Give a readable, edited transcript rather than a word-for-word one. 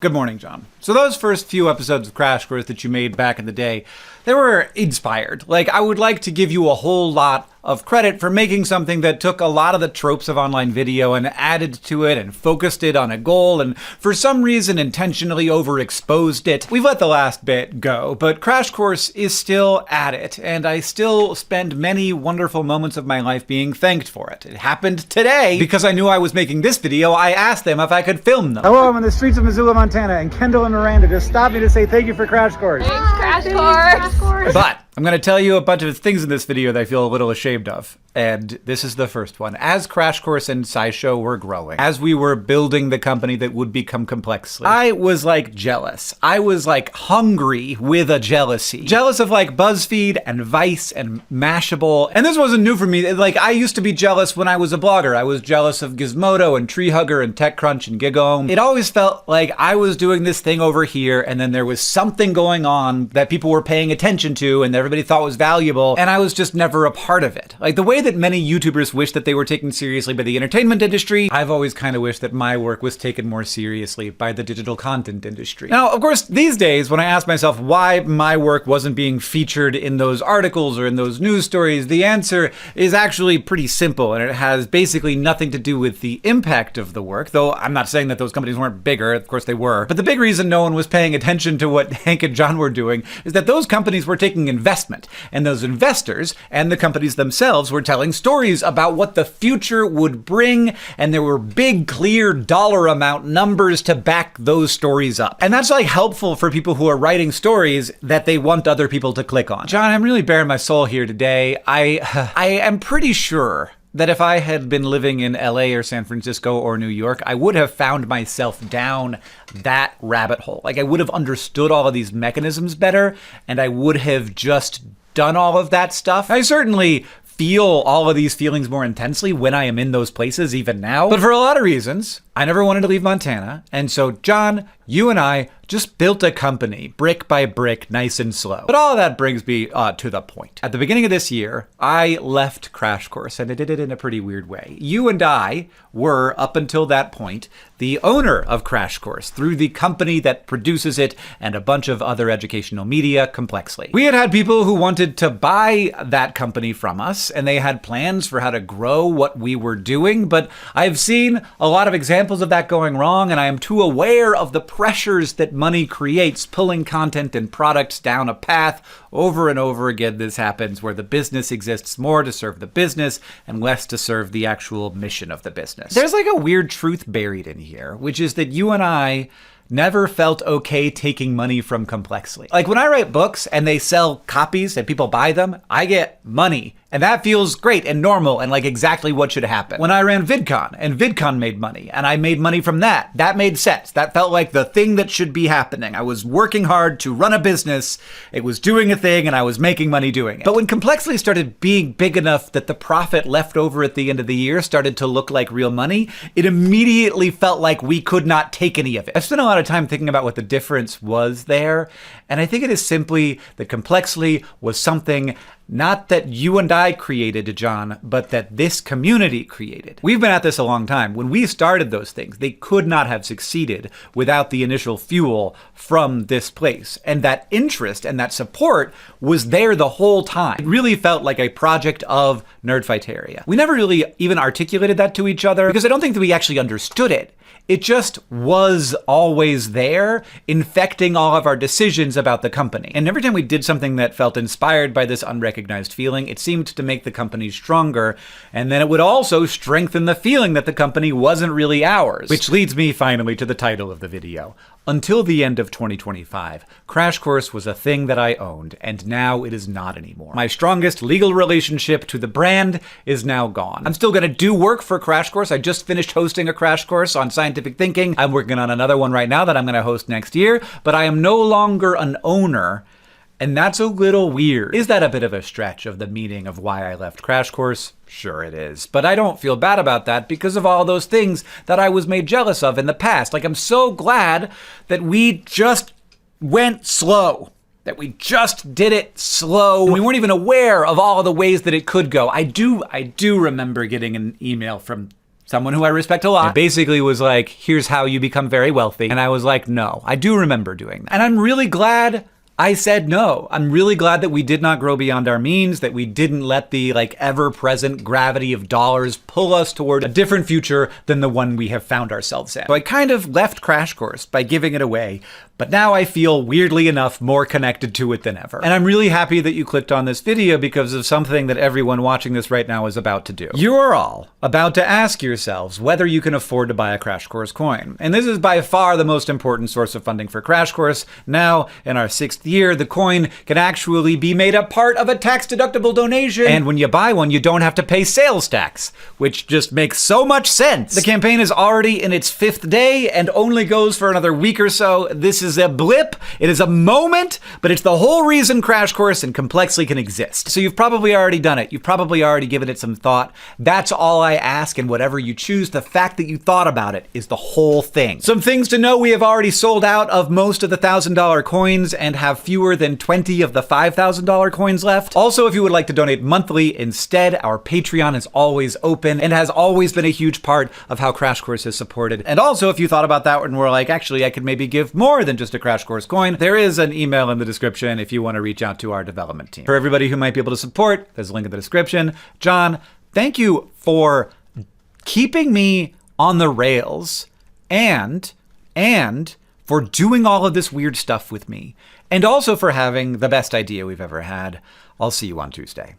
Good morning, John. So those first few episodes of Crash Course that you made back in the day, they were inspired. I would like to give you a whole lot of credit for making something that took a lot of the tropes of online video and added to it and focused it on a goal and for some reason intentionally overexposed it. We've let the last bit go, but Crash Course is still at it, and I still spend many wonderful moments of my life being thanked for it. It happened today because I knew I was making this video. I asked them if I could film them. Hello, I'm in the streets of Missoula, Montana, and Kendall and Miranda just stopped me to say thank you for Crash Course. Thanks, Crash Course. But I'm going to tell you a bunch of things in this video that I feel a little ashamed of. And this is the first one. As Crash Course and SciShow were growing, as we were building the company that would become Complexly, I was jealous. I was hungry with a jealousy. Jealous of Buzzfeed and Vice and Mashable. And this wasn't new for me. I used to be jealous when I was a blogger. I was jealous of Gizmodo and Treehugger and TechCrunch and Gigome. It always felt like I was doing this thing over here and then there was something going on that people were paying attention to and everybody thought was valuable, and I was just never a part of it. The way that many YouTubers wish that they were taken seriously by the entertainment industry, I've always kind of wished that my work was taken more seriously by the digital content industry. Now, of course, these days, when I ask myself why my work wasn't being featured in those articles or in those news stories, the answer is actually pretty simple, and it has basically nothing to do with the impact of the work, though I'm not saying that those companies weren't bigger, of course they were. But the big reason no one was paying attention to what Hank and John were doing is that those companies were taking investment, and those investors and the companies themselves were telling stories about what the future would bring, and there were big, clear dollar amount numbers to back those stories up. And that's helpful for people who are writing stories that they want other people to click on. John, I'm really bearing my soul here today. I am pretty sure that if I had been living in LA or San Francisco or New York, I would have found myself down that rabbit hole. I would have understood all of these mechanisms better, and I would have just done all of that stuff. I certainly feel all of these feelings more intensely when I am in those places, even now. But for a lot of reasons, I never wanted to leave Montana. And so, John, you and I just built a company, brick by brick, nice and slow. But all of that brings me to the point. At the beginning of this year, I left Crash Course, and I did it in a pretty weird way. You and I were, up until that point, the owner of Crash Course through the company that produces it and a bunch of other educational media, Complexly. We had people who wanted to buy that company from us, and they had plans for how to grow what we were doing, but I've seen a lot of examples of that going wrong, and I am too aware of the pressures that money creates, pulling content and products down a path. Over and over again, this happens where the business exists more to serve the business and less to serve the actual mission of the business. There's a weird truth buried in here, which is that you and I never felt okay taking money from Complexly. When I write books and they sell copies and people buy them, I get money. And that feels great and normal and exactly what should happen. When I ran VidCon and VidCon made money and I made money from that, that made sense. That felt like the thing that should be happening. I was working hard to run a business, it was doing a thing, and I was making money doing it. But when Complexly started being big enough that the profit left over at the end of the year started to look like real money, it immediately felt like we could not take any of it. I've spent a lot of time thinking about what the difference was there, and I think it is simply that Complexly was something not that you and I created, John, but that this community created. We've been at this a long time. When we started those things, they could not have succeeded without the initial fuel from this place. And that interest and that support was there the whole time. It really felt like a project of Nerdfighteria. We never really even articulated that to each other because I don't think that we actually understood it. It just was always there, infecting all of our decisions about the company. And every time we did something that felt inspired by this unrecognized feeling, it seemed to make the company stronger. And then it would also strengthen the feeling that the company wasn't really ours. Which leads me finally to the title of the video. Until the end of 2025, Crash Course was a thing that I owned, and now it is not anymore. My strongest legal relationship to the brand is now gone. I'm still gonna do work for Crash Course. I just finished hosting a Crash Course on scientific thinking. I'm working on another one right now that I'm gonna host next year, but I am no longer an owner, and that's a little weird. Is that a bit of a stretch of the meaning of why I left Crash Course? Sure it is. But I don't feel bad about that because of all those things that I was made jealous of in the past. I'm so glad that we just went slow. That we just did it slow. We weren't even aware of all of the ways that it could go. I do remember getting an email from someone who I respect a lot, basically was like, here's how you become very wealthy. And I was like, no, I do remember doing that. And I'm really glad I said no. I'm really glad that we did not grow beyond our means, that we didn't let the ever-present gravity of dollars pull us toward a different future than the one we have found ourselves in. So I kind of left Crash Course by giving it away, but now I feel, weirdly enough, more connected to it than ever. And I'm really happy that you clicked on this video because of something that everyone watching this right now is about to do. You are all about to ask yourselves whether you can afford to buy a Crash Course coin. And this is by far the most important source of funding for Crash Course. Now, in our 6th year, the coin can actually be made a part of a tax-deductible donation. And when you buy one, you don't have to pay sales tax, which just makes so much sense. The campaign is already in its 5th day and only goes for another week or so. This is a blip. It is a moment, but it's the whole reason Crash Course and Complexly can exist. So you've probably already done it. You've probably already given it some thought. That's all I ask, and whatever you choose, the fact that you thought about it is the whole thing. Some things to know: we have already sold out of most of the $1,000 coins and have fewer than 20 of the $5,000 coins left. Also, if you would like to donate monthly instead, our Patreon is always open and has always been a huge part of how Crash Course is supported. And also, if you thought about that and were like, actually, I could maybe give more than just a Crash Course coin, there is an email in the description if you want to reach out to our development team. For everybody who might be able to support, there's a link in the description. John, thank you for keeping me on the rails and for doing all of this weird stuff with me. And also for having the best idea we've ever had. I'll see you on Tuesday.